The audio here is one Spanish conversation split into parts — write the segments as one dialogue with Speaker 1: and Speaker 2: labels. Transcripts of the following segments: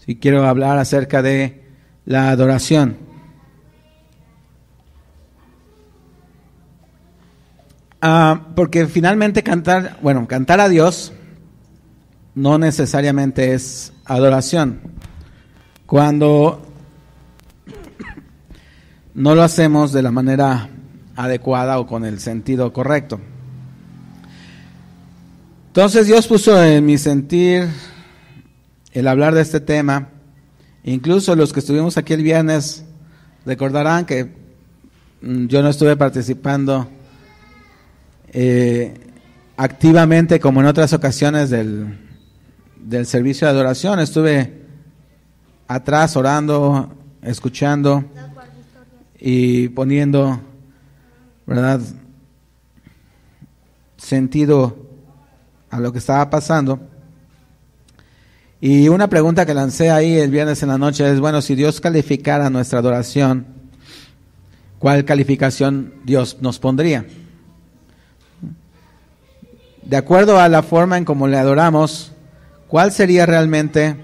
Speaker 1: Sí, quiero hablar acerca de la adoración. Porque finalmente cantar a Dios no necesariamente es adoración. Cuando no lo hacemos de la manera adecuada o con el sentido correcto. Entonces Dios puso en mi sentir el hablar de este tema. Incluso los que estuvimos aquí el viernes recordarán que yo no estuve participando activamente como en otras ocasiones del servicio de adoración. Estuve atrás orando, escuchando y poniendo, ¿verdad?, sentido a lo que estaba pasando. Y una pregunta que lancé ahí el viernes en la noche es, bueno, si Dios calificara nuestra adoración, ¿cuál calificación Dios nos pondría? De acuerdo a la forma en cómo le adoramos, ¿cuál sería realmente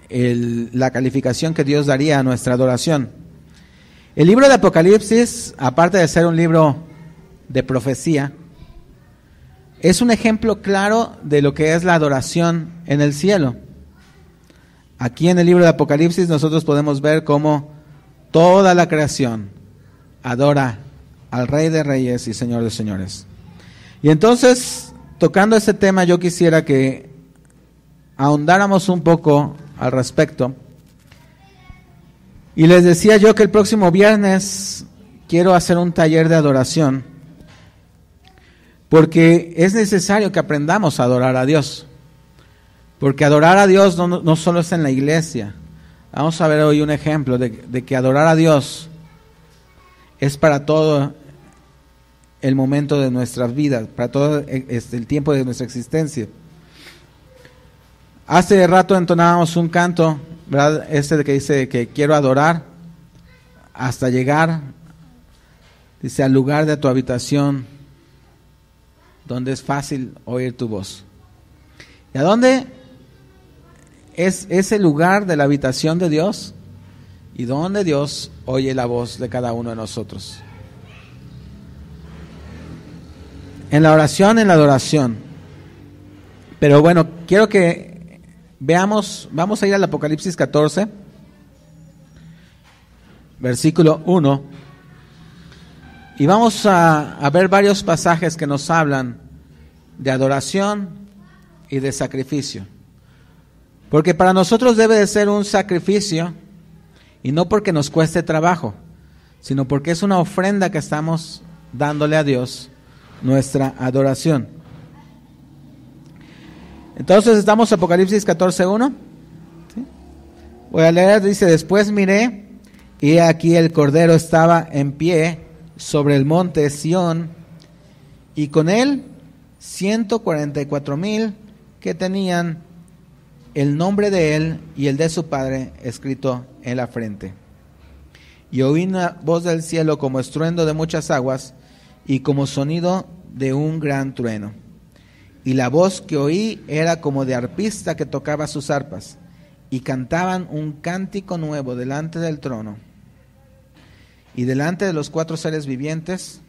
Speaker 1: la calificación que Dios daría a nuestra adoración? El libro de Apocalipsis, aparte de ser un libro de profecía, es un ejemplo claro de lo que es la adoración en el cielo. Aquí en el libro de Apocalipsis nosotros podemos ver cómo toda la creación adora al Rey de Reyes y Señor de Señores. Y entonces, tocando ese tema, yo quisiera que ahondáramos un poco al respecto. Y les decía yo que el próximo viernes quiero hacer un taller de adoración, porque es necesario que aprendamos a adorar a Dios. Porque adorar a Dios no solo es en la iglesia. Vamos a ver hoy un ejemplo de que adorar a Dios es para todo el momento de nuestras vidas, para todo el tiempo de nuestra existencia. Hace rato entonábamos un canto, ¿verdad? De que dice que quiero adorar hasta llegar, dice, al lugar de tu habitación, donde es fácil oír tu voz. ¿Y a dónde es ese lugar de la habitación de Dios? Y donde Dios oye la voz de cada uno de nosotros. En la oración, en la adoración. Pero bueno, quiero que veamos, vamos a ir al Apocalipsis 14, versículo 1, y vamos a ver varios pasajes que nos hablan de adoración y de sacrificio. Porque para nosotros debe de ser un sacrificio, y no porque nos cueste trabajo, sino porque es una ofrenda que estamos dándole a Dios, nuestra adoración. Entonces estamos en Apocalipsis 14:1. ¿Sí? Voy a leer, dice, después miré, y aquí el Cordero estaba en pie sobre el monte Sión, y con él 144,000 que tenían el nombre de él y el de su Padre escrito en la frente. Y oí una voz del cielo como estruendo de muchas aguas y como sonido de un gran trueno. Y la voz que oí era como de arpista que tocaba sus arpas, y cantaban un cántico nuevo delante del trono y delante de los 4 seres vivientes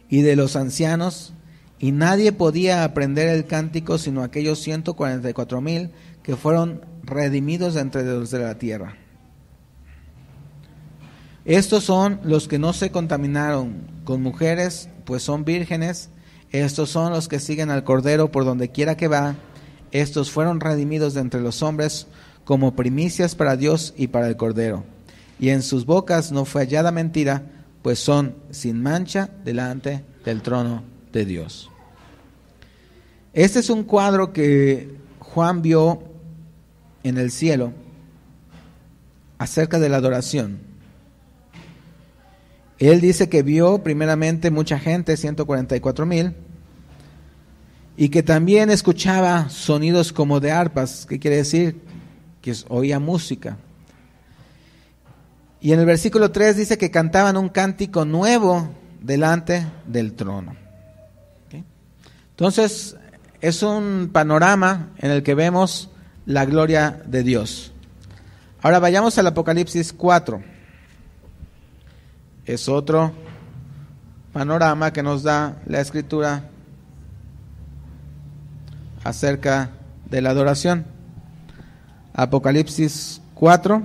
Speaker 1: y de los ancianos, y nadie podía aprender el cántico sino aquellos 144,000 que fueron redimidos de entre los de la tierra. Estos son los que no se contaminaron con mujeres, pues son vírgenes. Estos son los que siguen al Cordero por donde quiera que va. Estos fueron redimidos de entre los hombres como primicias para Dios y para el Cordero. Y en sus bocas no fue hallada mentira, pues son sin mancha delante del trono de Dios. Este es un cuadro que Juan vio en el cielo acerca de la adoración. Él dice que vio primeramente mucha gente, 144,000, y que también escuchaba sonidos como de arpas. ¿Qué quiere decir? Que oía música. Y en el versículo 3 dice que cantaban un cántico nuevo delante del trono. ¿Okay? Entonces, es un panorama en el que vemos la gloria de Dios. Ahora vayamos al Apocalipsis 4. Es otro panorama que nos da la Escritura acerca de la adoración. Apocalipsis 4.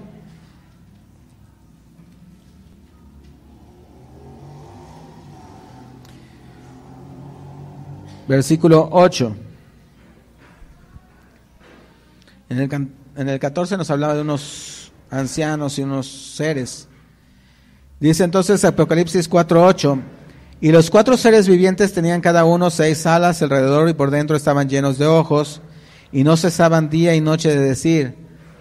Speaker 1: Versículo 8. En el 14 nos hablaba de unos ancianos y unos seres. Dice entonces Apocalipsis 4:8, y los 4 seres vivientes tenían cada uno 6 alas alrededor y por dentro estaban llenos de ojos, y no cesaban día y noche de decir: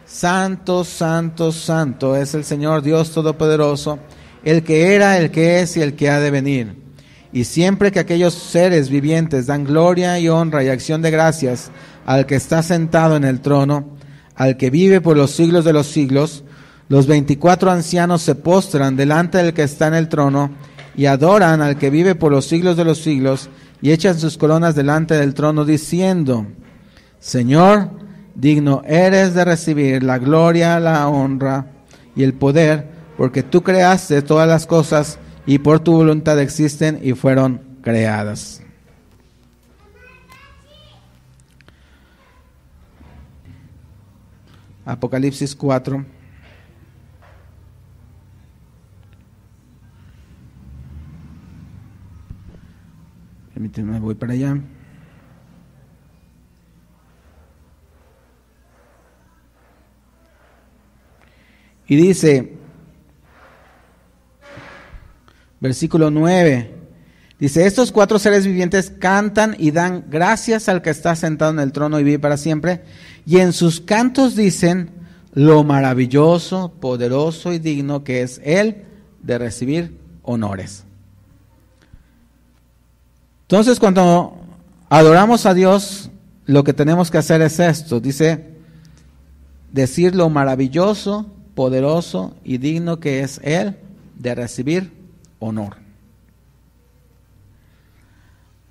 Speaker 1: Santo, Santo, Santo es el Señor Dios Todopoderoso, el que era, el que es y el que ha de venir. Y siempre que aquellos seres vivientes dan gloria y honra y acción de gracias al que está sentado en el trono, al que vive por los siglos de los siglos, los 24 ancianos se postran delante del que está en el trono y adoran al que vive por los siglos de los siglos y echan sus coronas delante del trono diciendo: Señor, digno eres de recibir la gloria, la honra y el poder, porque tú creaste todas las cosas y por tu voluntad existen y fueron creadas. Apocalipsis 4. Permítanme, voy para allá. Y dice, versículo 9, dice: estos 4 seres vivientes cantan y dan gracias al que está sentado en el trono y vive para siempre, y en sus cantos dicen lo maravilloso, poderoso y digno que es Él de recibir honores. Entonces, cuando adoramos a Dios, lo que tenemos que hacer es esto, dice, decir lo maravilloso, poderoso y digno que es Él de recibir honor.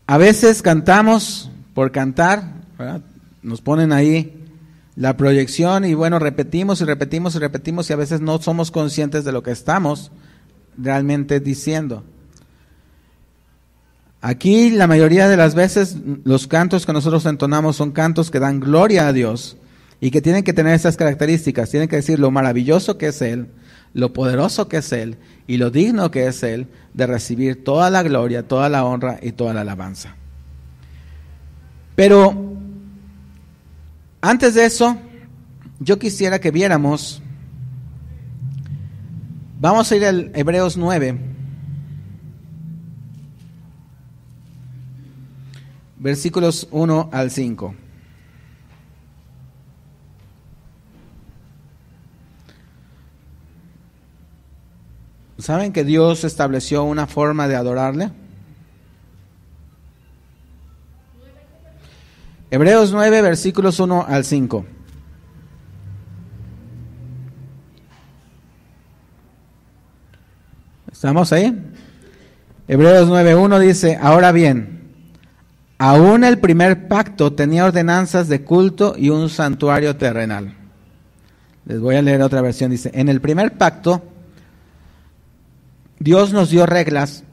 Speaker 1: A veces cantamos por cantar, ¿verdad? Nos ponen ahí la proyección y bueno, repetimos y repetimos y repetimos y a veces no somos conscientes de lo que estamos realmente diciendo. Aquí la mayoría de las veces los cantos que nosotros entonamos son cantos que dan gloria a Dios y que tienen que tener esas características, tienen que decir lo maravilloso que es Él, lo poderoso que es Él y lo digno que es Él de recibir toda la gloria, toda la honra y toda la alabanza. Pero antes de eso, yo quisiera que viéramos, vamos a ir al Hebreos 9, versículos 1 al 5. ¿Saben que Dios estableció una forma de adorarle? Hebreos 9, versículos 1 al 5. ¿Estamos ahí? Hebreos 9:1 dice: ahora bien, aún el primer pacto tenía ordenanzas de culto y un santuario terrenal. Les voy a leer otra versión. Dice: en el primer pacto, Dios nos dio reglas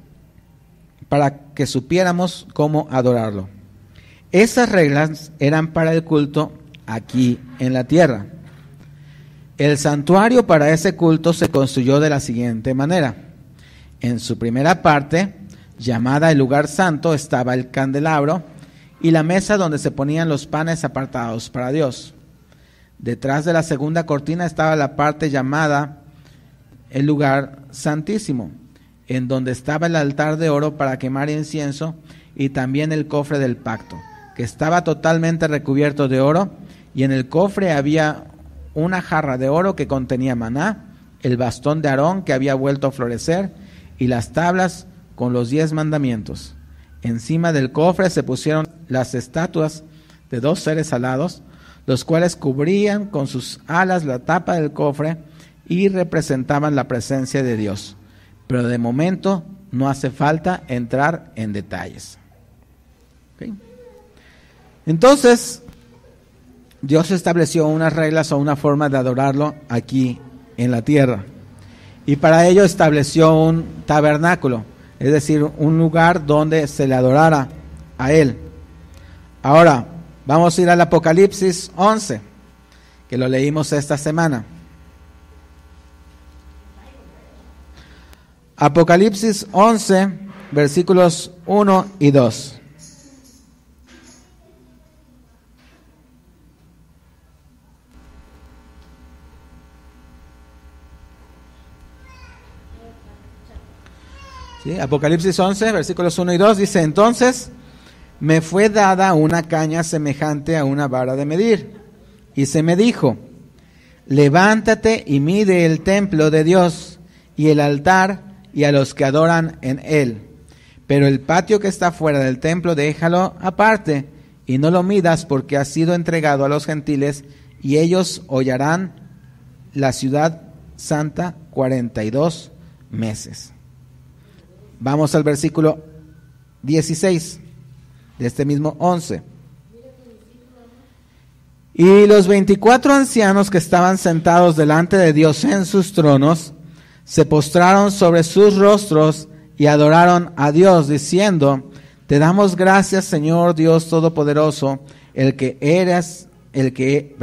Speaker 1: para que supiéramos cómo adorarlo. Esas reglas eran para el culto aquí en la tierra. El santuario para ese culto se construyó de la siguiente manera. En su primera parte, llamada el lugar santo, estaba el candelabro y la mesa donde se ponían los panes apartados para Dios. Detrás de la segunda cortina estaba la parte llamada el lugar santísimo, en donde estaba el altar de oro para quemar incienso y también el cofre del pacto, que estaba totalmente recubierto de oro, y en el cofre había una jarra de oro que contenía maná, el bastón de Aarón que había vuelto a florecer y las tablas con los 10 mandamientos. Encima del cofre se pusieron las estatuas de 2 seres alados, los cuales cubrían con sus alas la tapa del cofre y representaban la presencia de Dios. Pero de momento no hace falta entrar en detalles. ¿Okay? Entonces, Dios estableció unas reglas o una forma de adorarlo aquí en la tierra. Y para ello estableció un tabernáculo, es decir, un lugar donde se le adorara a Él. Ahora, vamos a ir al Apocalipsis 11, que lo leímos esta semana. Apocalipsis 11, versículos 1 y 2. ¿Sí? Apocalipsis 11, versículos 1 y 2 dice: entonces me fue dada una caña semejante a una vara de medir, y se me dijo: levántate y mide el templo de Dios y el altar y a los que adoran en él. Pero el patio que está fuera del templo déjalo aparte y no lo midas, porque ha sido entregado a los gentiles y ellos hollarán la ciudad santa 42 meses. Vamos al versículo 16 de este mismo 11. Y los 24 ancianos que estaban sentados delante de Dios en sus tronos se postraron sobre sus rostros y adoraron a Dios, diciendo: te damos gracias, Señor Dios Todopoderoso, el que eres y que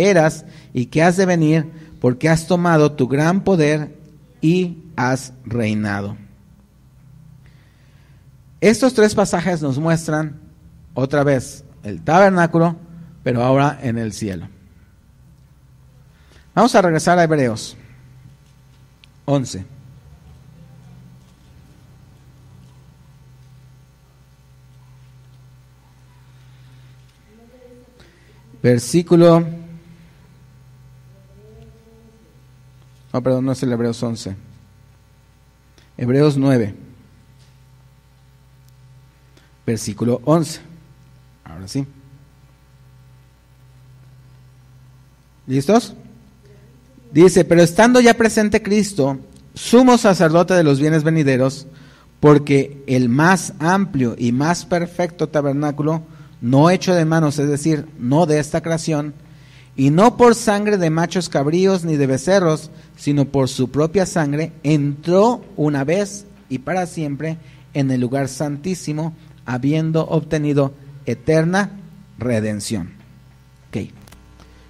Speaker 1: eras y que has de venir, porque has tomado tu gran poder y has reinado. Estos tres pasajes nos muestran otra vez el tabernáculo, pero ahora en el cielo. Vamos a regresar a Hebreos 11. Versículo... No, perdón, no es el Hebreos 11. Hebreos 9. Versículo 11. Ahora sí. ¿Listos? Dice: pero estando ya presente Cristo, sumo sacerdote de los bienes venideros, porque el más amplio y más perfecto tabernáculo, no hecho de manos, es decir, no de esta creación, y no por sangre de machos cabríos ni de becerros, sino por su propia sangre, entró una vez y para siempre en el lugar santísimo, habiendo obtenido eterna redención. Okay.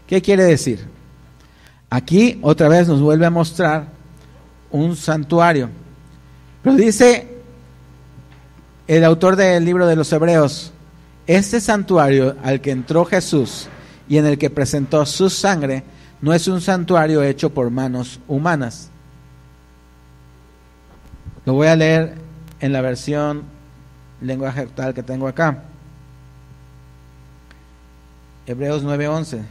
Speaker 1: ¿Qué quiere decir? Aquí otra vez nos vuelve a mostrar un santuario. Pero dice el autor del libro de los Hebreos: este santuario al que entró Jesús y en el que presentó su sangre, no es un santuario hecho por manos humanas. Lo voy a leer en la versión lenguaje actual que tengo acá. Hebreos 9:11.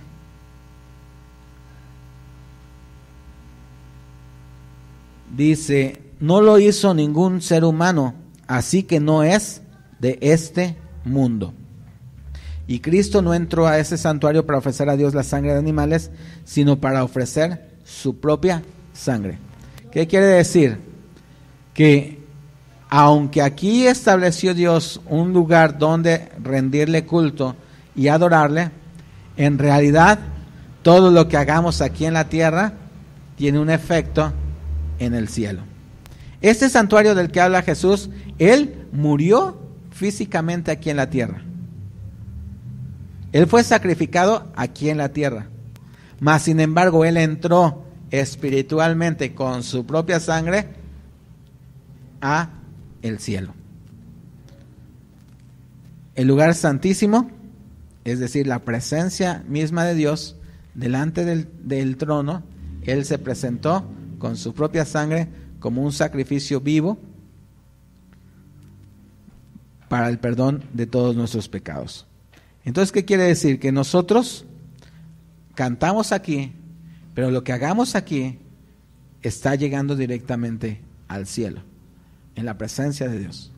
Speaker 1: Dice: no lo hizo ningún ser humano, así que no es de este mundo. Y Cristo no entró a ese santuario para ofrecer a Dios la sangre de animales, sino para ofrecer su propia sangre. ¿Qué quiere decir? Que aunque aquí estableció Dios un lugar donde rendirle culto y adorarle, en realidad todo lo que hagamos aquí en la tierra tiene un efecto en el cielo. Este santuario del que habla Jesús, Él murió físicamente aquí en la tierra. Él fue sacrificado aquí en la tierra. Mas sin embargo, Él entró espiritualmente con su propia sangre a el cielo. El lugar santísimo, es decir, la presencia misma de Dios, delante del trono, Él se presentó con su propia sangre como un sacrificio vivo para el perdón de todos nuestros pecados. Entonces, ¿qué quiere decir? Que nosotros cantamos aquí, pero lo que hagamos aquí está llegando directamente al cielo, en la presencia de Dios.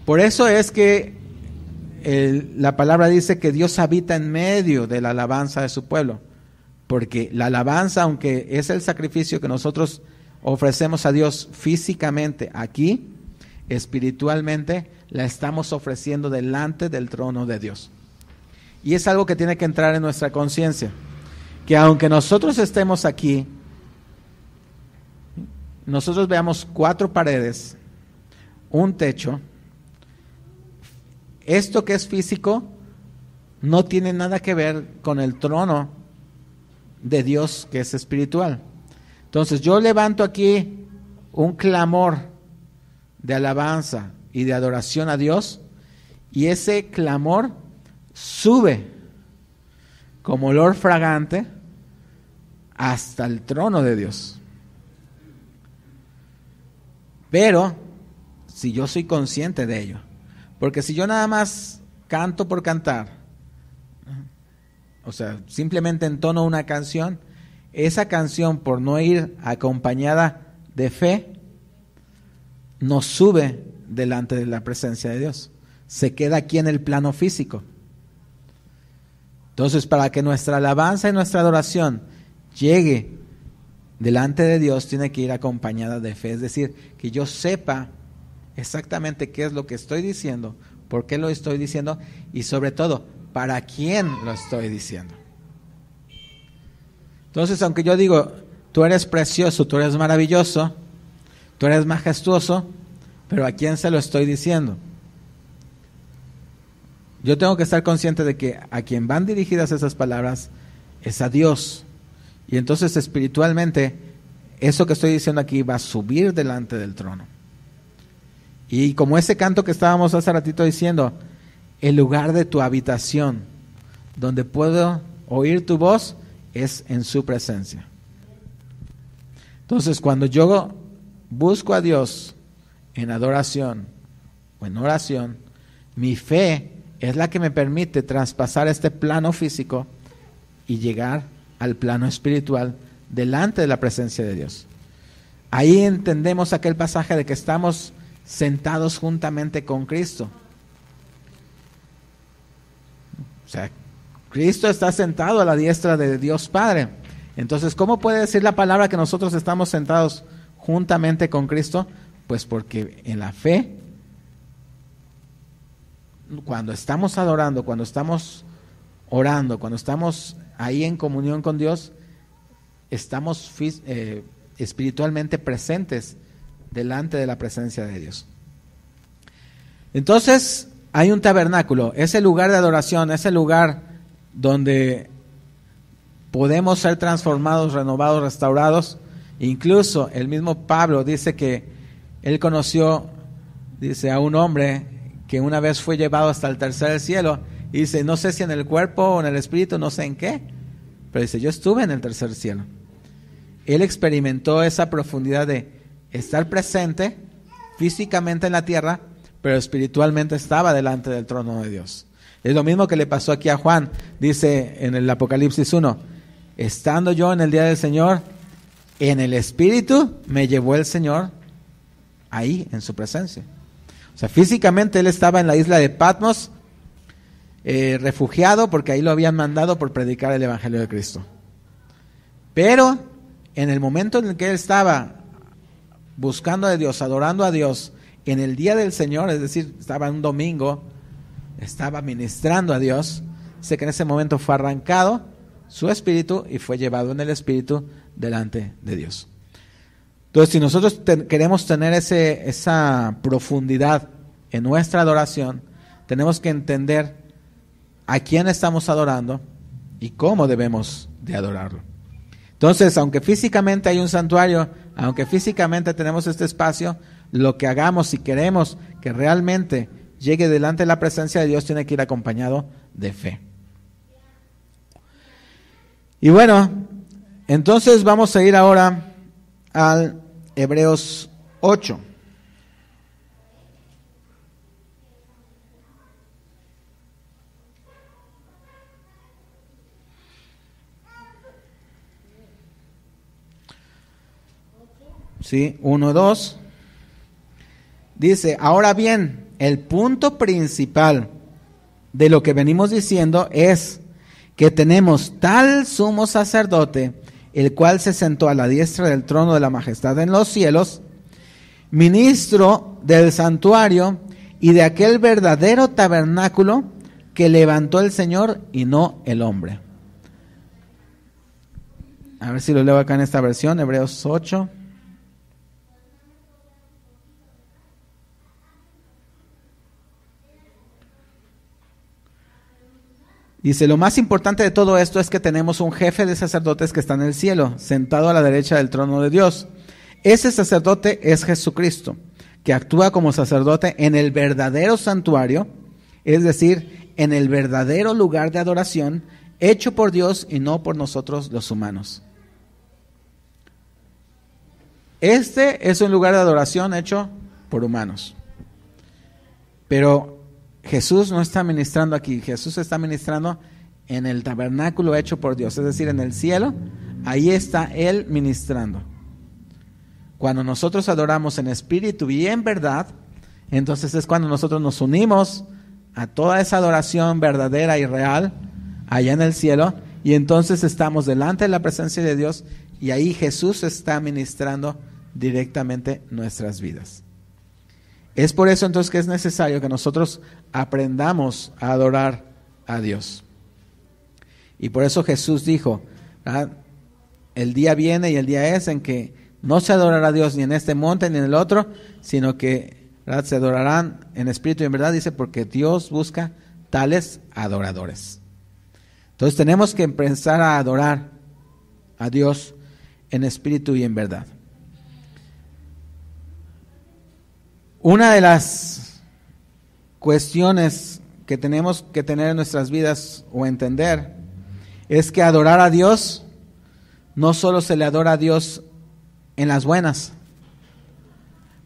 Speaker 1: Por eso es que la palabra dice que Dios habita en medio de la alabanza de su pueblo, porque la alabanza, aunque es el sacrificio que nosotros ofrecemos a Dios físicamente aquí, espiritualmente la estamos ofreciendo delante del trono de Dios. Y es algo que tiene que entrar en nuestra conciencia. Que aunque nosotros estemos aquí, nosotros veamos 4 paredes, un techo, esto que es físico no tiene nada que ver con el trono de Dios que es espiritual. Entonces yo levanto aquí un clamor de alabanza y de adoración a Dios, y ese clamor sube como olor fragante hasta el trono de Dios. Pero si yo soy consciente de ello, porque si yo nada más canto por cantar, o sea, simplemente entono una canción, esa canción, por no ir acompañada de fe, no sube delante de la presencia de Dios. Se queda aquí en el plano físico. Entonces, para que nuestra alabanza y nuestra adoración llegue delante de Dios, tiene que ir acompañada de fe. Es decir, que yo sepa exactamente qué es lo que estoy diciendo, por qué lo estoy diciendo y sobre todo, para quién lo estoy diciendo. Entonces, aunque yo digo, tú eres precioso, tú eres maravilloso, tú eres majestuoso, pero ¿a quién se lo estoy diciendo? Yo tengo que estar consciente de que a quien van dirigidas esas palabras es a Dios. Y entonces espiritualmente, eso que estoy diciendo aquí va a subir delante del trono. Y como ese canto que estábamos hace ratito diciendo, el lugar de tu habitación, donde puedo oír tu voz, es en su presencia. Entonces, cuando yo busco a Dios en adoración o en oración, mi fe es la que me permite traspasar este plano físico y llegar al plano espiritual delante de la presencia de Dios. Ahí entendemos aquel pasaje de que estamos sentados juntamente con Cristo. O sea, Cristo está sentado a la diestra de Dios Padre. Entonces, ¿cómo puede decir la palabra que nosotros estamos sentados juntamente con Cristo? Pues porque en la fe, cuando estamos adorando, cuando estamos orando, cuando estamos ahí en comunión con Dios, estamos espiritualmente presentes delante de la presencia de Dios. Entonces, hay un tabernáculo, ese lugar de adoración, ese lugar donde podemos ser transformados, renovados, restaurados. Incluso el mismo Pablo dice que él conoció, dice, a un hombre que una vez fue llevado hasta el tercer cielo, y dice, no sé si en el cuerpo o en el espíritu, no sé en qué, pero dice, yo estuve en el tercer cielo. Él experimentó esa profundidad de estar presente físicamente en la tierra, pero espiritualmente estaba delante del trono de Dios. Es lo mismo que le pasó aquí a Juan, dice en el Apocalipsis 1, estando yo en el día del Señor, en el espíritu me llevó el Señor ahí en su presencia. O sea, físicamente él estaba en la isla de Patmos, refugiado porque ahí lo habían mandado por predicar el Evangelio de Cristo. Pero en el momento en el que él estaba buscando a Dios, adorando a Dios, en el día del Señor, es decir, estaba un domingo, estaba ministrando a Dios, sé que en ese momento fue arrancado su espíritu y fue llevado en el espíritu delante de Dios. Entonces, si nosotros queremos tener esa profundidad en nuestra adoración, tenemos que entender a quién estamos adorando y cómo debemos de adorarlo. Entonces, aunque físicamente hay un santuario, aunque físicamente tenemos este espacio, lo que hagamos, si queremos que realmente llegue delante de la presencia de Dios, tiene que ir acompañado de fe. Y bueno, entonces vamos a ir ahora al Hebreos 8. Sí, 1, 2. Dice, ahora bien, el punto principal de lo que venimos diciendo es que tenemos tal sumo sacerdote, el cual se sentó a la diestra del trono de la majestad en los cielos, ministro del santuario y de aquel verdadero tabernáculo que levantó el Señor y no el hombre. A ver si lo leo acá en esta versión, Hebreos 8. Dice, lo más importante de todo esto es que tenemos un jefe de sacerdotes que está en el cielo, sentado a la derecha del trono de Dios. Ese sacerdote es Jesucristo, que actúa como sacerdote en el verdadero santuario, es decir, en el verdadero lugar de adoración, hecho por Dios y no por nosotros los humanos. Este es un lugar de adoración hecho por humanos. Pero Jesús no está ministrando aquí, Jesús está ministrando en el tabernáculo hecho por Dios, es decir, en el cielo, ahí está Él ministrando. Cuando nosotros adoramos en espíritu y en verdad, entonces es cuando nosotros nos unimos a toda esa adoración verdadera y real allá en el cielo, y entonces estamos delante de la presencia de Dios y ahí Jesús está ministrando directamente nuestras vidas. Es por eso entonces que es necesario que nosotros aprendamos a adorar a Dios. Y por eso Jesús dijo, ¿verdad? El día viene y el día es en que no se adorará a Dios ni en este monte ni en el otro, sino que, ¿verdad?, se adorarán en espíritu y en verdad, dice, porque Dios busca tales adoradores. Entonces tenemos que empezar a adorar a Dios en espíritu y en verdad. Una de las cuestiones que tenemos que tener en nuestras vidas o entender es que adorar a Dios no solo se le adora a Dios en las buenas,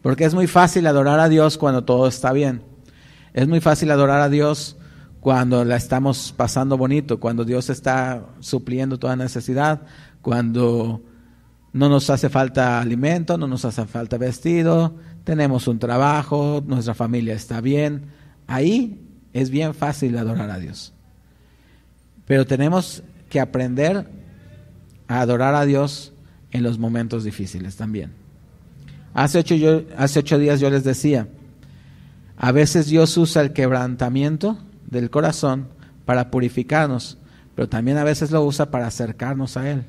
Speaker 1: porque es muy fácil adorar a Dios cuando todo está bien. Es muy fácil adorar a Dios cuando la estamos pasando bonito, cuando Dios está supliendo toda necesidad, cuando no nos hace falta alimento, no nos hace falta vestido, tenemos un trabajo, nuestra familia está bien. Ahí es bien fácil adorar a Dios. Pero tenemos que aprender a adorar a Dios en los momentos difíciles también. Hace 8 días yo les decía, a veces Dios usa el quebrantamiento del corazón para purificarnos, pero también a veces lo usa para acercarnos a Él.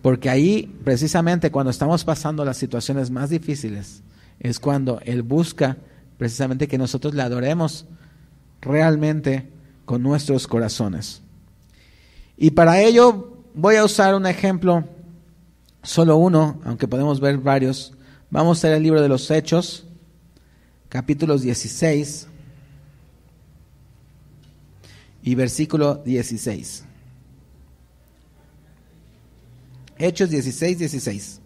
Speaker 1: Porque ahí, precisamente cuando estamos pasando las situaciones más difíciles, es cuando Él busca precisamente que nosotros le adoremos realmente con nuestros corazones. Y para ello voy a usar un ejemplo, solo uno, aunque podemos ver varios. Vamos a leer el libro de los Hechos, capítulos 16 y versículo 16. Hechos 16, 16.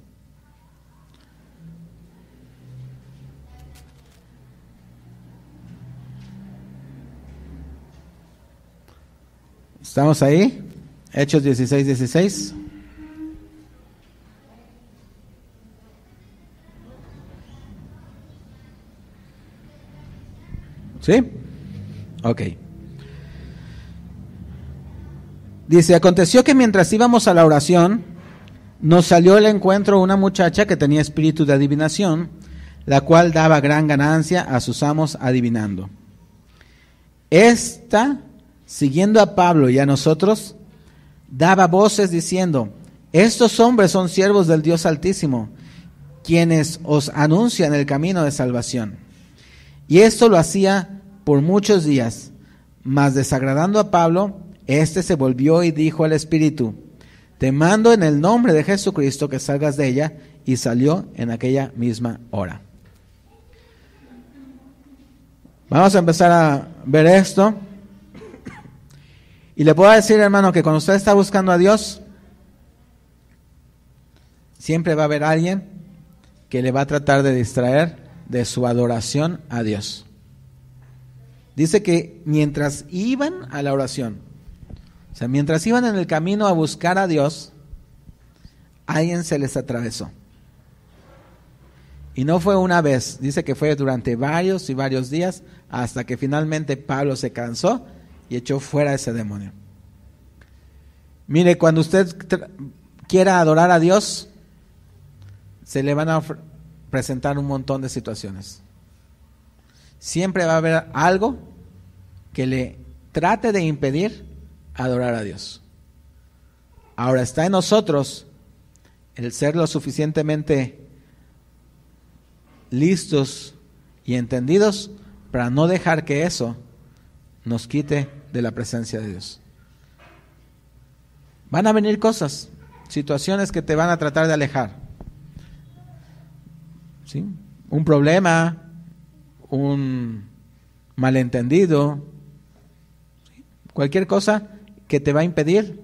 Speaker 1: ¿Estamos ahí? Hechos 16, 16. ¿Sí? Ok. Dice, aconteció que mientras íbamos a la oración, nos salió al encuentro una muchacha que tenía espíritu de adivinación, la cual daba gran ganancia a sus amos adivinando. Esta, siguiendo a Pablo y a nosotros, daba voces diciendo, estos hombres son siervos del Dios Altísimo, quienes os anuncian el camino de salvación. Y esto lo hacía por muchos días, mas desagradando a Pablo, éste se volvió y dijo al espíritu, te mando en el nombre de Jesucristo que salgas de ella, y salió en aquella misma hora. Vamos a empezar a ver esto. Y le puedo decir, hermano, que cuando usted está buscando a Dios, siempre va a haber alguien que le va a tratar de distraer de su adoración a Dios. Dice que mientras iban a la oración, o sea, mientras iban en el camino a buscar a Dios, alguien se les atravesó. Y no fue una vez, dice que fue durante varios y varios días, hasta que finalmente Pablo se cansó y echó fuera ese demonio. Mire, cuando usted quiera adorar a Dios, se le van a presentar un montón de situaciones. Siempre va a haber algo que le trate de impedir adorar a Dios. Ahora está en nosotros el ser lo suficientemente listos y entendidos para no dejar que eso nos quite de la presencia de Dios. Van a venir cosas, situaciones que te van a tratar de alejar. ¿Sí? Un problema, un malentendido, ¿sí? Cualquier cosa que te va a impedir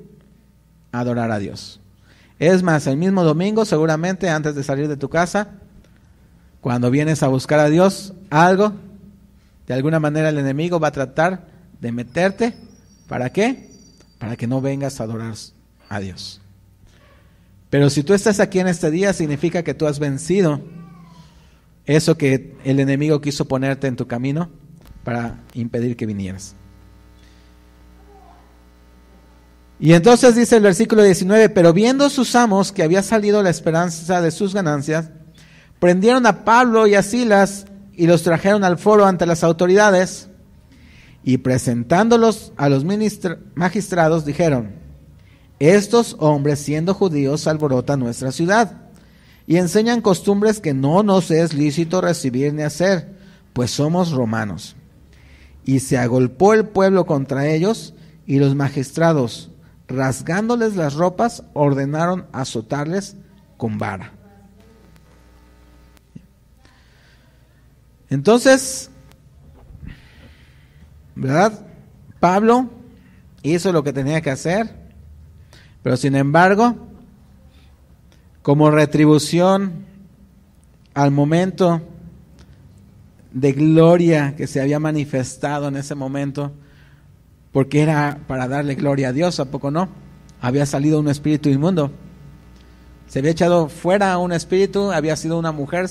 Speaker 1: adorar a Dios. Es más, el mismo domingo, seguramente antes de salir de tu casa, cuando vienes a buscar a Dios, algo, de alguna manera el enemigo va a tratar de meterte. ¿Para qué? Para que no vengas a adorar a Dios. Pero si tú estás aquí en este día, significa que tú has vencido eso que el enemigo quiso ponerte en tu camino para impedir que vinieras. Y entonces dice el versículo 19, pero viendo sus amos que había salido la esperanza de sus ganancias, prendieron a Pablo y a Silas y los trajeron al foro ante las autoridades, y presentándolos a los magistrados dijeron: estos hombres, siendo judíos, alborotan nuestra ciudad y enseñan costumbres que no nos es lícito recibir ni hacer, pues somos romanos. Y se agolpó el pueblo contra ellos, y los magistrados, rasgándoles las ropas, ordenaron azotarles con vara. Entonces, ¿verdad? Pablo hizo lo que tenía que hacer, pero sin embargo, como retribución al momento de gloria que se había manifestado en ese momento, porque era para darle gloria a Dios, ¿a poco no? Había salido un espíritu inmundo, se había echado fuera un espíritu, había sido una mujer,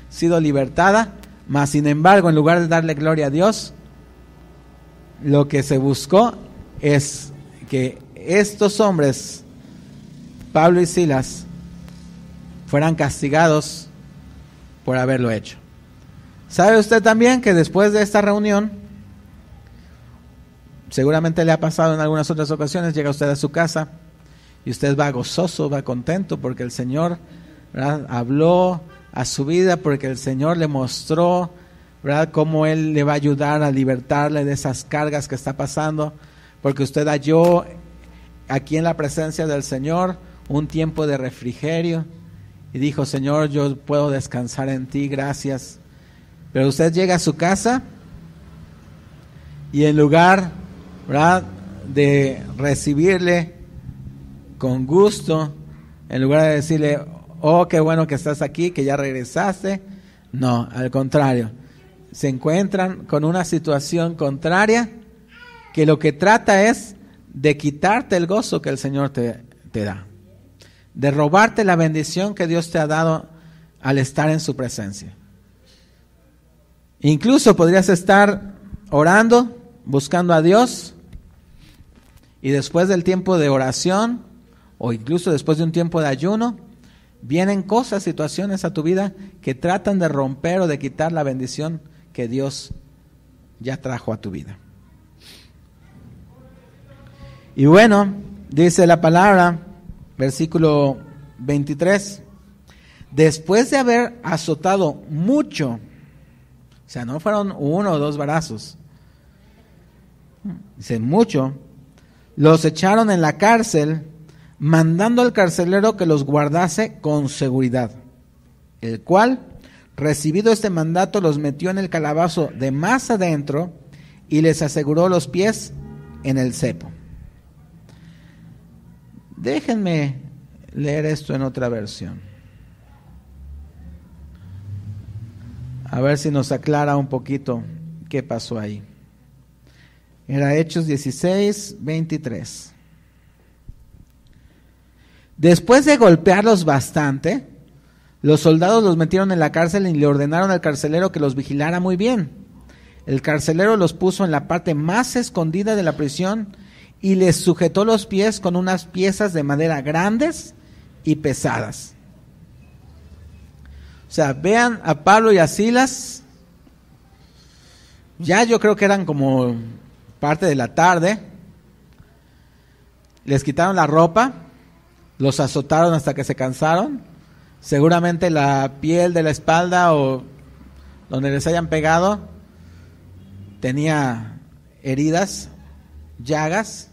Speaker 1: sido libertada, mas sin embargo, en lugar de darle gloria a Dios, lo que se buscó es que estos hombres, Pablo y Silas, fueran castigados por haberlo hecho. ¿Sabe usted también que después de esta reunión, seguramente le ha pasado en algunas otras ocasiones, llega usted a su casa y usted va gozoso, va contento porque el Señor, ¿verdad?, habló a su vida, porque el Señor le mostró, ¿verdad?, cómo Él le va a ayudar a libertarle de esas cargas que está pasando, porque usted halló aquí en la presencia del Señor un tiempo de refrigerio y dijo: Señor, yo puedo descansar en ti, gracias. Pero usted llega a su casa y en lugar, ¿verdad?, de recibirle con gusto, en lugar de decirle: oh, qué bueno que estás aquí, que ya regresaste, no, al contrario, se encuentran con una situación contraria que lo que trata es de quitarte el gozo que el Señor te da, de robarte la bendición que Dios te ha dado al estar en su presencia. Incluso podrías estar orando, buscando a Dios, y después del tiempo de oración, o incluso después de un tiempo de ayuno, vienen cosas, situaciones a tu vida que tratan de romper o de quitar la bendición que Dios ya trajo a tu vida. Y bueno, dice la palabra, versículo 23, después de haber azotado mucho, o sea, no fueron 1 o 2 varazos, dice mucho, los echaron en la cárcel, mandando al carcelero que los guardase con seguridad, el cual, recibido este mandato, los metió en el calabozo de más adentro y les aseguró los pies en el cepo. Déjenme leer esto en otra versión, a ver si nos aclara un poquito qué pasó ahí. Era Hechos 16, 23. Después de golpearlos bastante, los soldados los metieron en la cárcel y le ordenaron al carcelero que los vigilara muy bien. El carcelero los puso en la parte más escondida de la prisión y les sujetó los pies con unas piezas de madera grandes y pesadas. O sea, vean a Pablo y a Silas, ya yo creo que eran como parte de la tarde, les quitaron la ropa, los azotaron hasta que se cansaron, seguramente la piel de la espalda o donde les hayan pegado tenía heridas, llagas.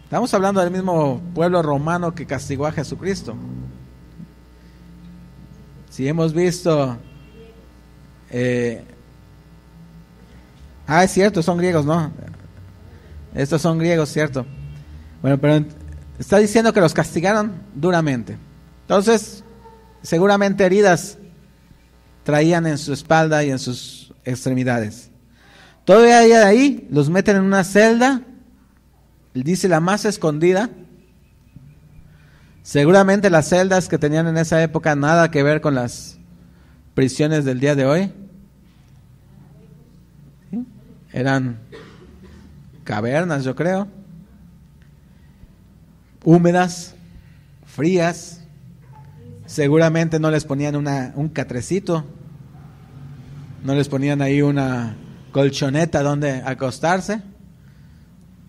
Speaker 1: Estamos hablando del mismo pueblo romano que castigó a Jesucristo. Si hemos visto, es cierto, son griegos, ¿no? Estos son griegos, cierto. Bueno, pero está diciendo que los castigaron duramente. Entonces, seguramente heridas traían en su espalda y en sus extremidades. Todavía de ahí los meten en una celda, dice la más escondida. Seguramente las celdas que tenían en esa época nada que ver con las prisiones del día de hoy. ¿Sí? Eran cavernas, yo creo. Húmedas, frías. Seguramente no les ponían un catrecito. No les ponían ahí una colchoneta donde acostarse.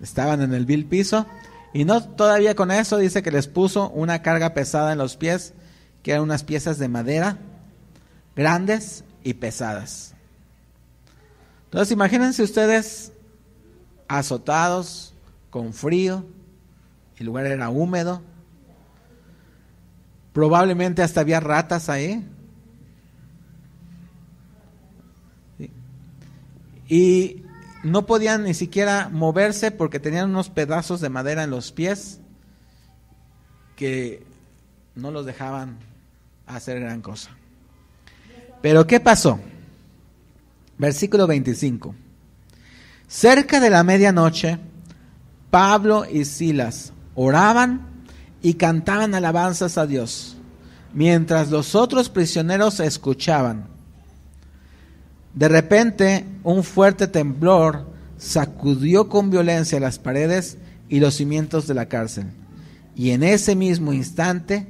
Speaker 1: Estaban en el vil piso. Y no todavía con eso, dice que les puso una carga pesada en los pies, que eran unas piezas de madera, grandes y pesadas. Entonces imagínense ustedes azotados, con frío, el lugar era húmedo, probablemente hasta había ratas ahí. ¿Sí? Y no podían ni siquiera moverse porque tenían unos pedazos de madera en los pies que no los dejaban hacer gran cosa. Pero ¿qué pasó? Versículo 25. Cerca de la medianoche, Pablo y Silas oraban y cantaban alabanzas a Dios, mientras los otros prisioneros escuchaban. De repente, un fuerte temblor sacudió con violencia las paredes y los cimientos de la cárcel. Y en ese mismo instante,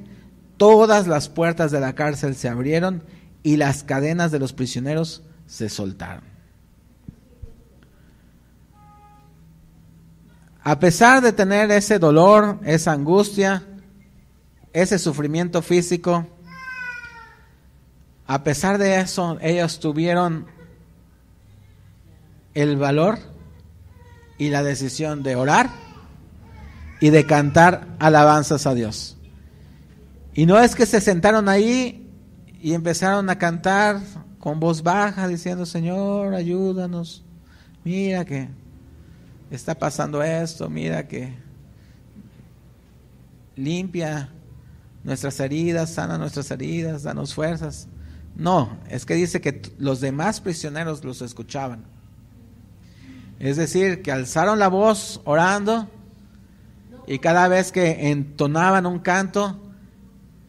Speaker 1: todas las puertas de la cárcel se abrieron y las cadenas de los prisioneros se soltaron. A pesar de tener ese dolor, esa angustia, ese sufrimiento físico, a pesar de eso, ellos tuvieron el valor y la decisión de orar y de cantar alabanzas a Dios. Y no es que se sentaron ahí y empezaron a cantar con voz baja diciendo: Señor, ayúdanos, mira que está pasando esto, mira que limpia nuestras heridas, sana nuestras heridas, danos fuerzas. No, es que dice que los demás prisioneros los escuchaban. Es decir, que alzaron la voz orando y cada vez que entonaban un canto,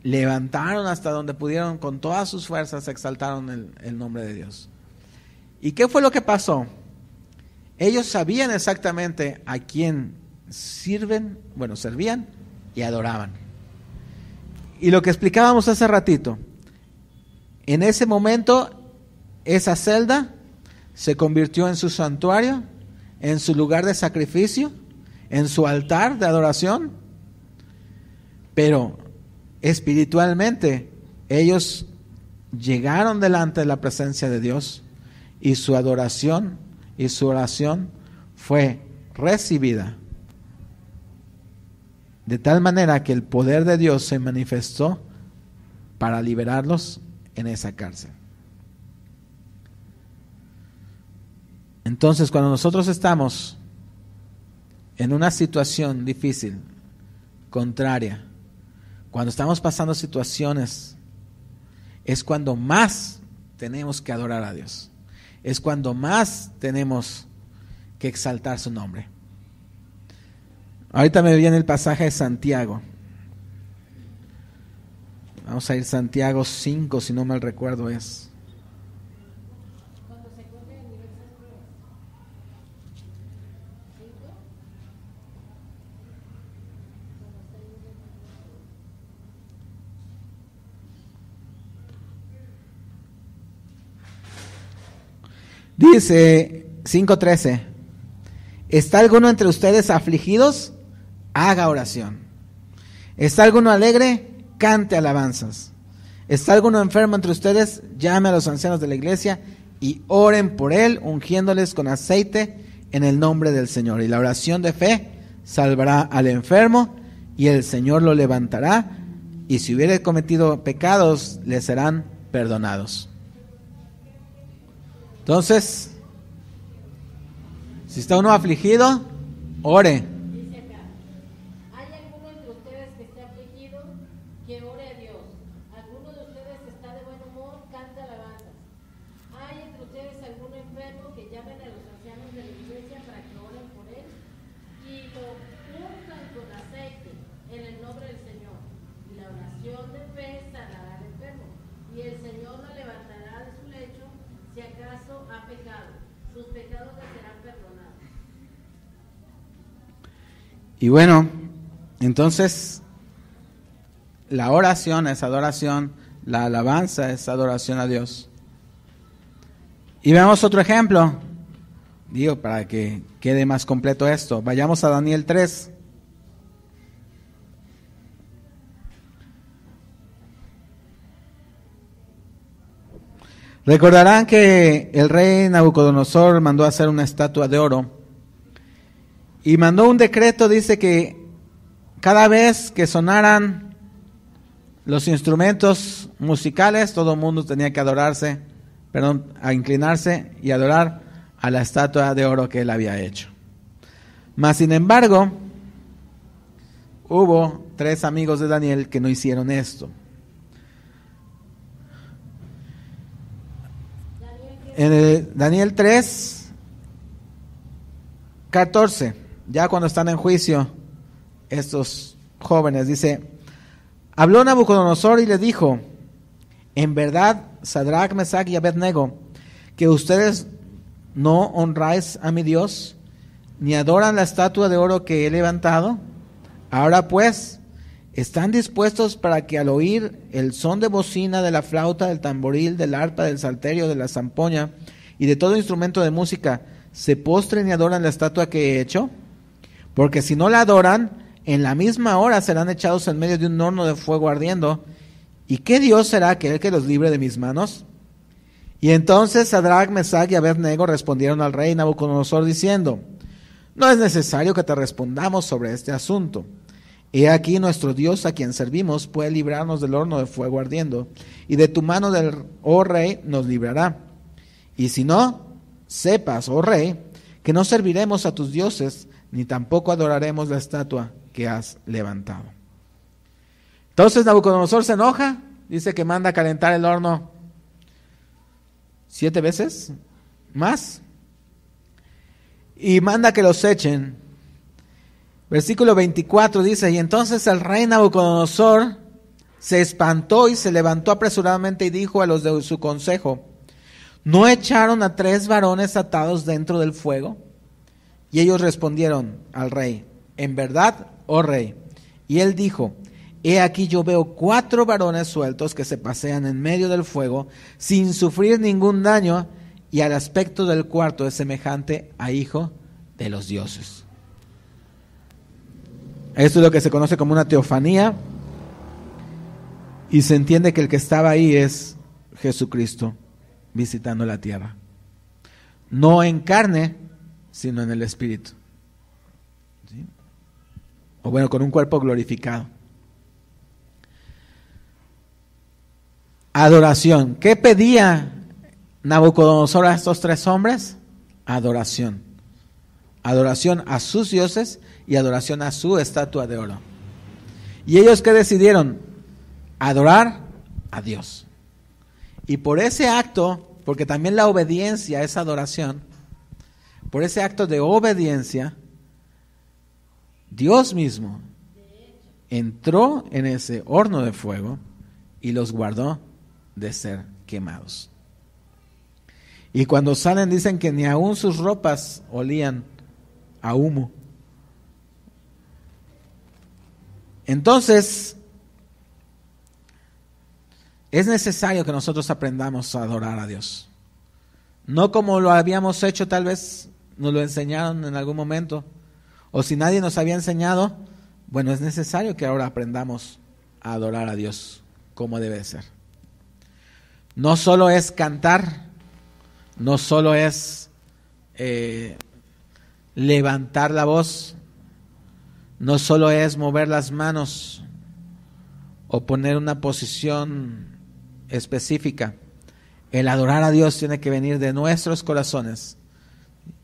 Speaker 1: levantaron hasta donde pudieron con todas sus fuerzas, exaltaron el nombre de Dios. ¿Y qué fue lo que pasó? Ellos sabían exactamente a quién servían y adoraban. Y lo que explicábamos hace ratito, en ese momento, esa celda se convirtió en su santuario, en su lugar de sacrificio, en su altar de adoración. Pero espiritualmente, ellos llegaron delante de la presencia de Dios y su adoración y su oración fue recibida. De tal manera que el poder de Dios se manifestó para liberarlos en esa cárcel. Entonces, cuando nosotros estamos en una situación difícil, contraria, cuando estamos pasando situaciones, es cuando más tenemos que adorar a Dios. Es cuando más tenemos que exaltar su nombre. Ahorita me viene el pasaje de Santiago. Vamos a ir Santiago 5, si no mal recuerdo es. Dice 5:13, ¿Está alguno entre ustedes afligidos? Haga oración. ¿Está alguno alegre? Cante alabanzas. ¿Está alguno enfermo entre ustedes? Llame a los ancianos de la iglesia y oren por él, ungiéndoles con aceite en el nombre del Señor. Y la oración de fe salvará al enfermo y el Señor lo levantará, y si hubiere cometido pecados, le serán perdonados. Entonces, si está uno afligido, ore.
Speaker 2: Dice acá, ¿hay alguno entre ustedes que esté afligido? Que ore a Dios. ¿Alguno de ustedes está de buen humor? Cante alabanzas. ¿Hay entre ustedes algún enfermo? Que llamen a los ancianos de la iglesia para que oren por él y lo unjan con aceite en el nombre del Señor. Y la oración de fe sanará al enfermo, y el Señor lo levantará de su lecho si acaso ha pecado. Sus pecados le serán perdonados.
Speaker 1: Y bueno, entonces la oración es adoración, la alabanza es adoración a Dios. Y veamos otro ejemplo, digo, para que quede más completo esto. Vayamos a Daniel 3. Recordarán que el rey Nabucodonosor mandó a hacer una estatua de oro y mandó un decreto. Dice que cada vez que sonaran los instrumentos musicales, todo el mundo tenía que a inclinarse y adorar a la estatua de oro que él había hecho. Mas sin embargo, hubo 3 amigos de Daniel que no hicieron esto. En el Daniel 3, 14, ya cuando están en juicio estos jóvenes, dice: habló Nabucodonosor y le dijo: en verdad, Sadrach, Mesach y Abednego, que ustedes no honráis a mi Dios, ni adoran la estatua de oro que he levantado. Ahora pues, ¿están dispuestos para que al oír el son de bocina, de la flauta, del tamboril, del arpa, del salterio, de la zampoña y de todo instrumento de música, se postren y adoran la estatua que he hecho? Porque si no la adoran, en la misma hora serán echados en medio de un horno de fuego ardiendo. ¿Y qué Dios será aquel que los libre de mis manos? Y entonces Sadrach, Mesach y Abednego respondieron al rey Nabucodonosor diciendo: no es necesario que te respondamos sobre este asunto. He aquí nuestro Dios, a quien servimos, puede librarnos del horno de fuego ardiendo, y de tu mano, oh rey, nos librará. Y si no, sepas, oh rey, que no serviremos a tus dioses, ni tampoco adoraremos la estatua que has levantado. Entonces Nabucodonosor se enoja, dice que manda a calentar el horno 7 veces más, y manda que los echen. Versículo 24 dice: y entonces el rey Nabucodonosor se espantó y se levantó apresuradamente y dijo a los de su consejo: ¿no echaron a 3 varones atados dentro del fuego? Y ellos respondieron al rey: en verdad, oh rey. Y él dijo: he aquí yo veo 4 varones sueltos que se pasean en medio del fuego sin sufrir ningún daño, y al aspecto del cuarto es semejante a hijo de los dioses. Esto es lo que se conoce como una teofanía, y se entiende que el que estaba ahí es Jesucristo visitando la tierra, no en carne, sino en el espíritu, ¿sí? O bueno, con un cuerpo glorificado. Adoración. ¿Qué pedía Nabucodonosor a estos 3 hombres? Adoración. Adoración a sus dioses y adoración a su estatua de oro. ¿Y ellos qué decidieron? Adorar a Dios. Y por ese acto, porque también la obediencia es adoración, por ese acto de obediencia, Dios mismo entró en ese horno de fuego y los guardó de ser quemados. Y cuando salen dicen que ni aún sus ropas olían a humo. Entonces, es necesario que nosotros aprendamos a adorar a Dios. No como lo habíamos hecho tal vez nos lo enseñaron en algún momento, o si nadie nos había enseñado, bueno, es necesario que ahora aprendamos a adorar a Dios como debe ser. No solo es cantar, no solo es levantar la voz, no solo es mover las manos o poner una posición específica. El adorar a Dios tiene que venir de nuestros corazones,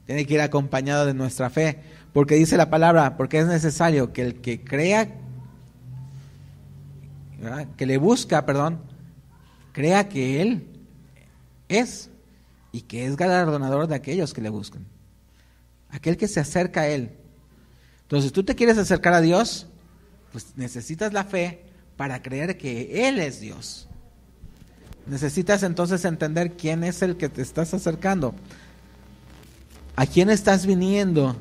Speaker 1: tiene que ir acompañado de nuestra fe, porque dice la palabra, porque es necesario que el que crea, ¿verdad?, que le busca, crea que Él es y que es galardonador de aquellos que le buscan, aquel que se acerca a Él. Entonces, tú te quieres acercar a Dios, pues necesitas la fe para creer que Él es Dios. Necesitas entonces entender quién es el que te estás acercando, a quién estás viniendo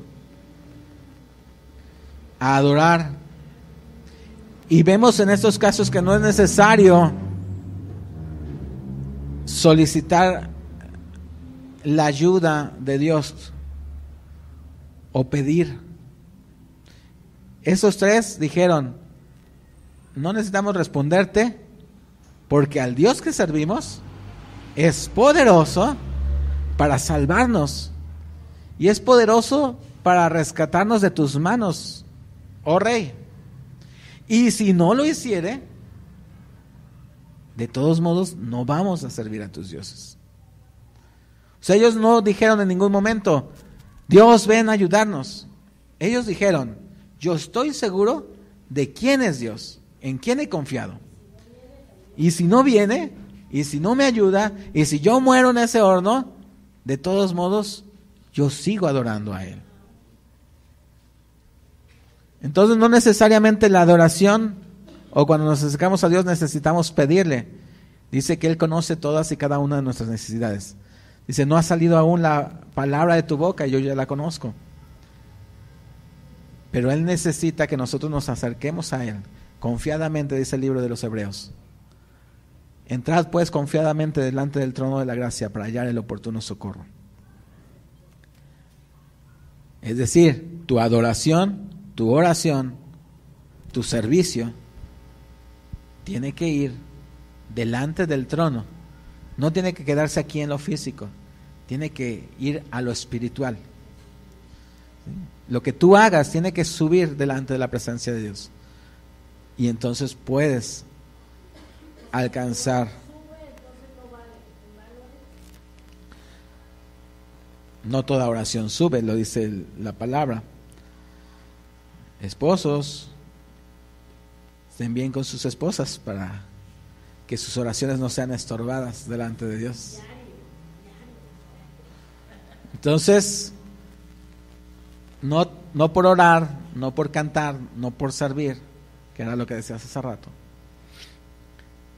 Speaker 1: a adorar. Y vemos en estos casos que no es necesario solicitar la ayuda de Dios o pedir. Esos tres dijeron, no necesitamos responderte, porque al Dios que servimos es poderoso para salvarnos y es poderoso para rescatarnos de tus manos, oh Rey. Y si no lo hiciere, de todos modos no vamos a servir a tus dioses. O sea, ellos no dijeron en ningún momento, Dios, ven a ayudarnos. Ellos dijeron, yo estoy seguro de quién es Dios, en quién he confiado. Y si no viene, y si no me ayuda, y si yo muero en ese horno, de todos modos, yo sigo adorando a Él. Entonces no necesariamente la adoración, o cuando nos acercamos a Dios necesitamos pedirle. Dice que Él conoce todas y cada una de nuestras necesidades. Dice, no ha salido aún la palabra de tu boca, y yo ya la conozco. Pero Él necesita que nosotros nos acerquemos a Él, confiadamente, dice el libro de los Hebreos. Entrad pues confiadamente delante del trono de la gracia para hallar el oportuno socorro. Es decir, tu adoración, tu oración, tu servicio tiene que ir delante del trono. No tiene que quedarse aquí en lo físico, tiene que ir a lo espiritual. Lo que tú hagas tiene que subir delante de la presencia de Dios. Y entonces puedes alcanzar. No toda oración sube, lo dice la palabra. Esposos, estén bien con sus esposas para que sus oraciones no sean estorbadas delante de Dios. Entonces, no por orar, no por cantar, no por servir, que era lo que decías hace rato,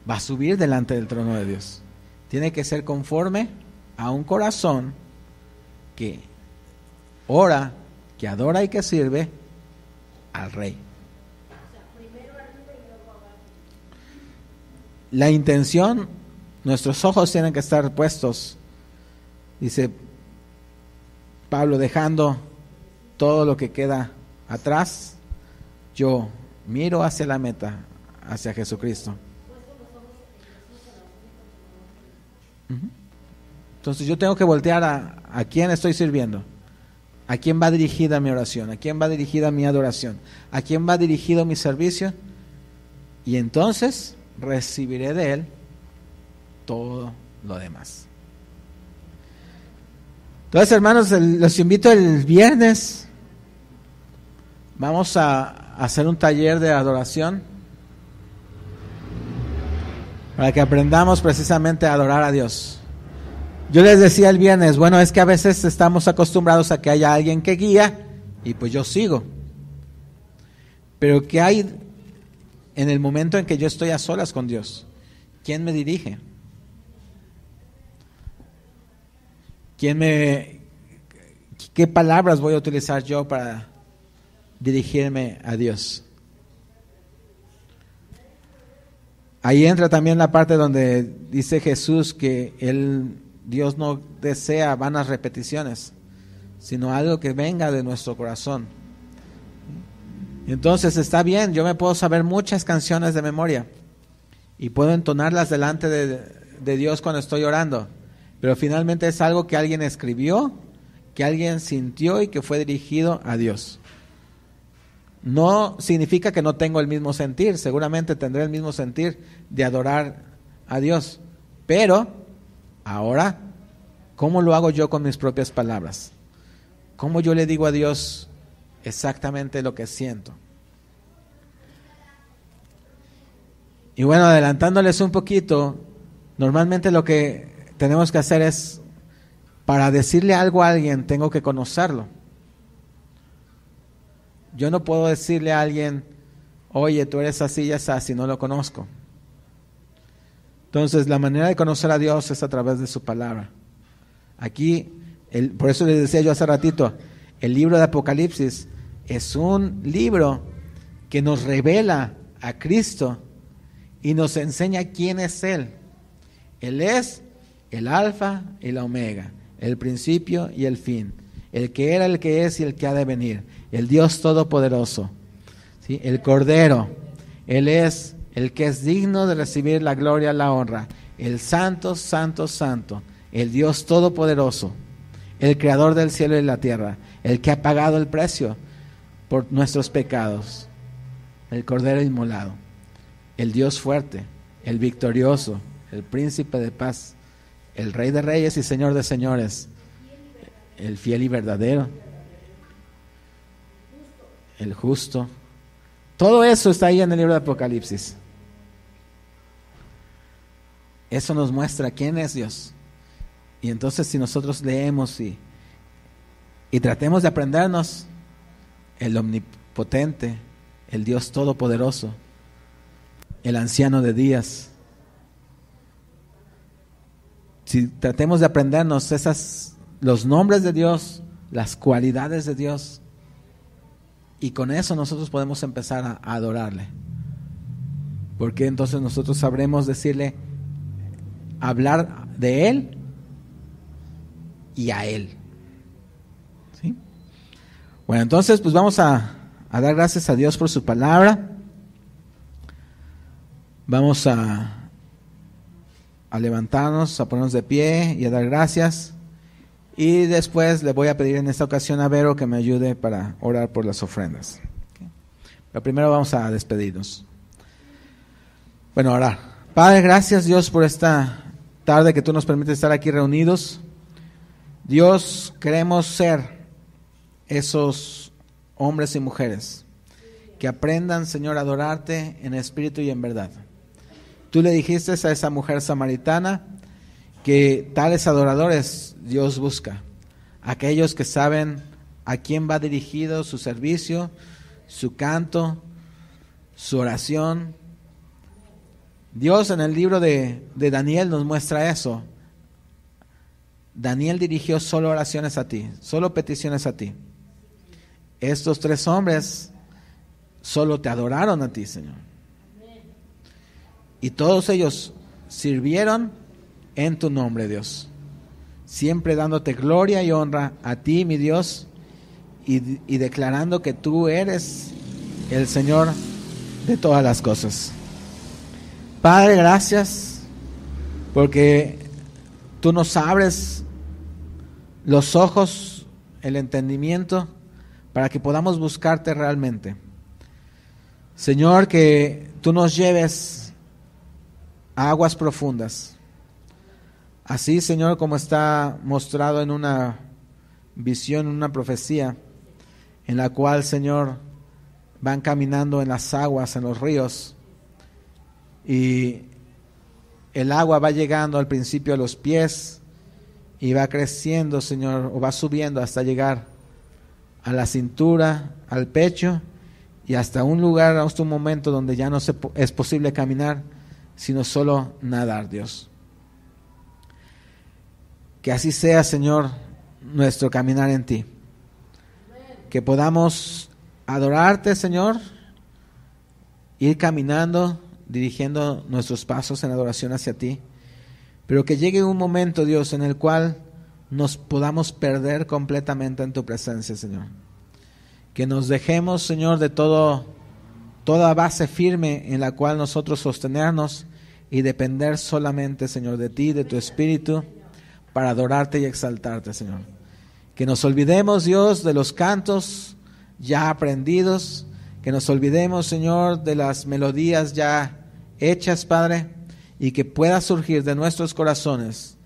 Speaker 1: va a subir delante del trono de Dios. Tiene que ser conforme a un corazón que ora, que adora y que sirve al Rey. La intención, nuestros ojos tienen que estar puestos, dice Pablo, dejando todo lo que queda atrás, yo miro hacia la meta, hacia Jesucristo. Entonces yo tengo que voltear a quién estoy sirviendo, a quién va dirigida mi oración, a quién va dirigida mi adoración, a quién va dirigido mi servicio, y entonces recibiré de Él todo lo demás. Entonces, hermanos, los invito el viernes, vamos a hacer un taller de adoración para que aprendamos precisamente a adorar a Dios. Yo les decía el viernes, bueno, es que a veces estamos acostumbrados a que haya alguien que guía y pues yo sigo. Pero ¿qué hay en el momento en que yo estoy a solas con Dios? ¿Quién me dirige? ¿Qué palabras voy a utilizar yo para dirigirme a Dios? Ahí entra también la parte donde dice Jesús que Dios no desea vanas repeticiones, sino algo que venga de nuestro corazón. Entonces está bien, yo me puedo saber muchas canciones de memoria y puedo entonarlas delante de Dios cuando estoy orando, pero finalmente es algo que alguien escribió, que alguien sintió y que fue dirigido a Dios. No significa que no tengo el mismo sentir, seguramente tendré el mismo sentir de adorar a Dios, pero ahora, ¿cómo lo hago yo con mis propias palabras? ¿Cómo yo le digo a Dios exactamente lo que siento? Y bueno, adelantándoles un poquito, normalmente lo que tenemos que hacer es, para decirle algo a alguien, tengo que conocerlo. Yo no puedo decirle a alguien, oye, tú eres así y así, si no lo conozco. Entonces, la manera de conocer a Dios es a través de su palabra. Aquí, por eso les decía yo hace ratito, el libro de Apocalipsis es un libro que nos revela a Cristo y nos enseña quién es Él. Él es el alfa y la omega, el principio y el fin, el que era, el que es y el que ha de venir, el Dios todopoderoso, ¿sí? El Cordero. Él es el que es digno de recibir la gloria y la honra, el santo, santo, santo, el Dios todopoderoso, el creador del cielo y la tierra, el que ha pagado el precio por nuestros pecados, el Cordero inmolado, el Dios fuerte, el victorioso, el príncipe de paz, el Rey de reyes y Señor de señores, el fiel y verdadero, el justo. Todo eso está ahí en el libro de Apocalipsis. Eso nos muestra quién es Dios. Y entonces si nosotros leemos y tratemos de aprendernos el omnipotente, el Dios todopoderoso, el anciano de días, si tratemos de aprendernos los nombres de Dios, las cualidades de Dios, y con eso nosotros podemos empezar a adorarle. Porque entonces nosotros sabremos decirle, hablar de Él y a Él. ¿Sí? Bueno, entonces pues vamos a dar gracias a Dios por su palabra. Vamos a levantarnos, a ponernos de pie y a dar gracias. Y después le voy a pedir en esta ocasión a Vero que me ayude para orar por las ofrendas. Pero primero vamos a despedirnos. Bueno, orar. Padre, gracias Dios por esta tarde que tú nos permites estar aquí reunidos. Dios, queremos ser esos hombres y mujeres que aprendan, Señor, a adorarte en espíritu y en verdad. Tú le dijiste a esa mujer samaritana que tales adoradores Dios busca, aquellos que saben a quién va dirigido su servicio, su canto, su oración. Dios en el libro de Daniel nos muestra eso. Daniel dirigió solo oraciones a ti, solo peticiones a ti. Estos tres hombres solo te adoraron a ti, Señor. Y todos ellos sirvieron en tu nombre, Dios. Siempre dándote gloria y honra a ti, mi Dios, y declarando que tú eres el Señor de todas las cosas. Padre, gracias, porque tú nos abres los ojos, el entendimiento, para que podamos buscarte realmente. Señor, que tú nos lleves a aguas profundas. Así, Señor, como está mostrado en una visión, en una profecía, en la cual, Señor, van caminando en las aguas, en los ríos, y el agua va llegando al principio a los pies y va creciendo, Señor, o va subiendo hasta llegar a la cintura, al pecho, y hasta un lugar, hasta un momento donde ya no es posible caminar, sino solo nadar, Dios. Que así sea, Señor, nuestro caminar en ti. Que podamos adorarte, Señor, ir caminando, dirigiendo nuestros pasos en adoración hacia ti. Pero que llegue un momento, Dios, en el cual nos podamos perder completamente en tu presencia, Señor. Que nos dejemos, Señor, de toda base firme en la cual nosotros sostenernos y depender solamente, Señor, de ti, de tu Espíritu, para adorarte y exaltarte, Señor. Que nos olvidemos, Dios, de los cantos ya aprendidos, que nos olvidemos, Señor, de las melodías ya hechas, Padre, y que pueda surgir de nuestros corazones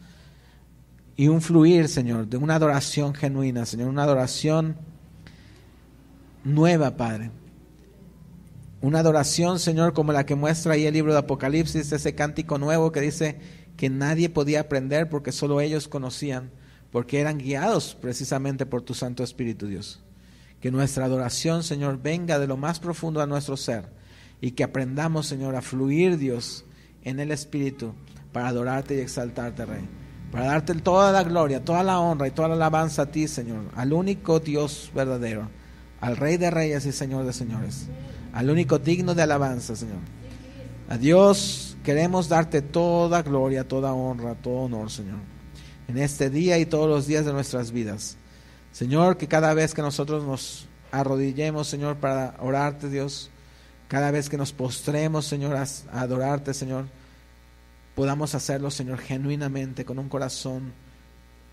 Speaker 1: y un fluir, Señor, de una adoración genuina, Señor, una adoración nueva, Padre. Una adoración, Señor, como la que muestra ahí el libro de Apocalipsis, ese cántico nuevo que dice que nadie podía aprender porque solo ellos conocían, porque eran guiados precisamente por tu Santo Espíritu, Dios. Que nuestra adoración, Señor, venga de lo más profundo de nuestro ser y que aprendamos, Señor, a fluir, Dios, en el Espíritu para adorarte y exaltarte, Rey. Para darte toda la gloria, toda la honra y toda la alabanza a ti, Señor, al único Dios verdadero, al Rey de Reyes y Señor de Señores, al único digno de alabanza, Señor. A Dios queremos darte toda gloria, toda honra, todo honor, Señor, en este día y todos los días de nuestras vidas. Señor, que cada vez que nosotros nos arrodillemos, Señor, para orarte, Dios, cada vez que nos postremos, Señor, a adorarte, Señor, podamos hacerlo, Señor, genuinamente, con un corazón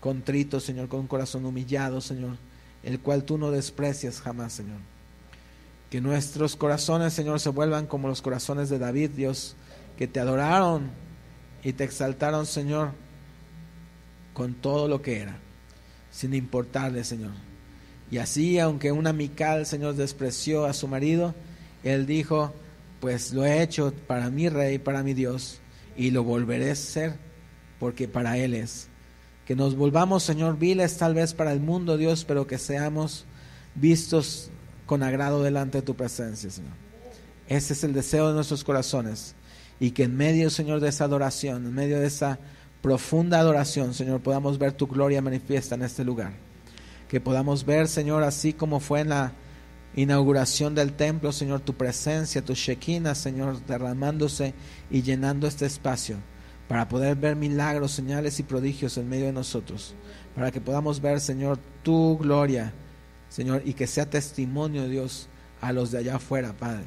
Speaker 1: contrito, Señor, con un corazón humillado, Señor, el cual tú no desprecias jamás, Señor. Que nuestros corazones, Señor, se vuelvan como los corazones de David, Dios, que te adoraron y te exaltaron, Señor, con todo lo que era, sin importarle, Señor. Y así, aunque una Mical, Señor, despreció a su marido, él dijo, pues lo he hecho para mi Rey, para mi Dios, y lo volveré a hacer porque para Él es. Que nos volvamos, Señor, viles tal vez para el mundo, Dios, pero que seamos vistos con agrado delante de tu presencia, Señor. Ese es el deseo de nuestros corazones. Y que en medio, Señor, de esa adoración, en medio de esa profunda adoración, Señor, podamos ver tu gloria manifiesta en este lugar. Que podamos ver, Señor, así como fue en la inauguración del templo, Señor, tu presencia, tu Shekinah, Señor, derramándose y llenando este espacio, para poder ver milagros, señales y prodigios en medio de nosotros, para que podamos ver, Señor, tu gloria, Señor, y que sea testimonio, Dios, a los de allá afuera, Padre,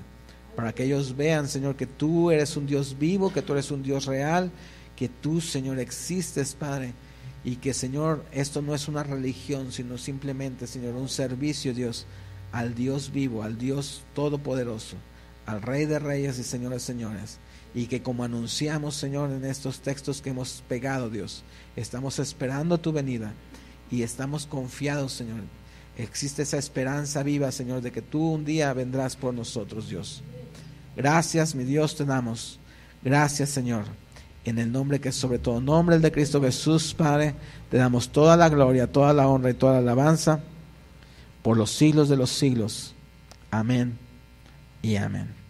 Speaker 1: para que ellos vean, Señor, que tú eres un Dios vivo, que tú eres un Dios real, que tú, Señor, existes, Padre, y que, Señor, esto no es una religión, sino simplemente, Señor, un servicio, Dios, al Dios vivo, al Dios todopoderoso, al Rey de Reyes y Señor de Señores. Y que como anunciamos, Señor, en estos textos que hemos pegado, Dios, estamos esperando tu venida y estamos confiados, Señor. Existe esa esperanza viva, Señor, de que tú un día vendrás por nosotros, Dios. Gracias, mi Dios, te damos. Gracias, Señor. En el nombre que es sobre todo nombre, el de Cristo Jesús, Padre, te damos toda la gloria, toda la honra y toda la alabanza por los siglos de los siglos. Amén y amén.